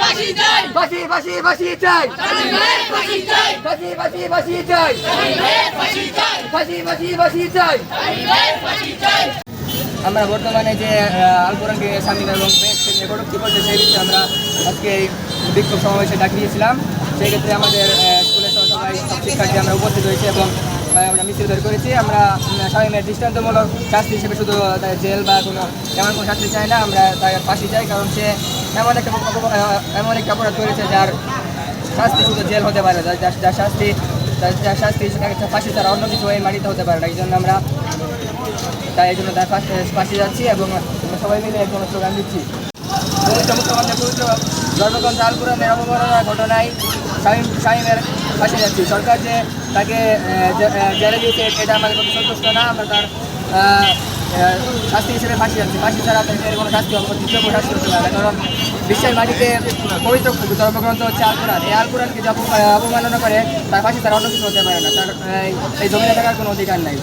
ফাঁসি ফাঁসি ফাঁসি চাই, ফাঁসি ফাঁসি ফাঁসি চাই, ফাঁসি ফাঁসি ফাঁসি চাই। আমরা বর্তমানে যে আল কোরআনকে স্বামীর এবং প্রেসকে কটূক্তি করছে সেই বিষয়ে আমরা আজকে এই বিক্ষোভ সমাবেশে ডাক দিয়েছিলাম। সেই ক্ষেত্রে আমাদের স্কুলের সবাই সব শিক্ষার্থী আমরা উপস্থিত হয়েছি এবং আমরা মিছিল বের করেছি। আমরা স্বামীর দৃষ্টান্তমূলক শাস্তি হিসেবে শুধু জেল বা এমন কোনো শাস্তি চাই না, আমরা তার ফাঁসি চাই। কারণ সে এমন একটা অপরাধ করেছে যার শাস্তি শুধু জেল হতে পারে, যার শাস্তি ফাঁসি ছাড়া অন্য কিছু এই মাটিতে হতে পারে না। এই জন্য আমরা তাই জন্য তার ফাঁসি যাচ্ছি এবং সবাই মিলে একজন স্লোগান দিচ্ছি। মুখ্যমন্ত্রী পবিত্র ধর্মগ্রন্থ আল কোরআনের অবমাননার ঘটনায় শামীমের ফাঁসি যাচ্ছি। সরকার যে তাকে জেলে দিয়েছে এটা আমাদের প্রতি সন্তুষ্ট না। আমরা তার শাস্তি হিসেবে ফাঁসি যাচ্ছি। ফাঁসি ছাড়া এর কোনো শাস্তি দ্বিতীয় কোনো শাস্তি হতে পারে না। কারণ বিশ্বের মাটিতে পবিত্র ধর্মগ্রন্থ হচ্ছে আল কোরআন। এই আল কোরআনকে যে অবমাননা করে তার ফাঁসি ছাড়া অন্য কিছু হতে পারে না। তার এই জমিনে থাকার কোনো অধিকার নাই।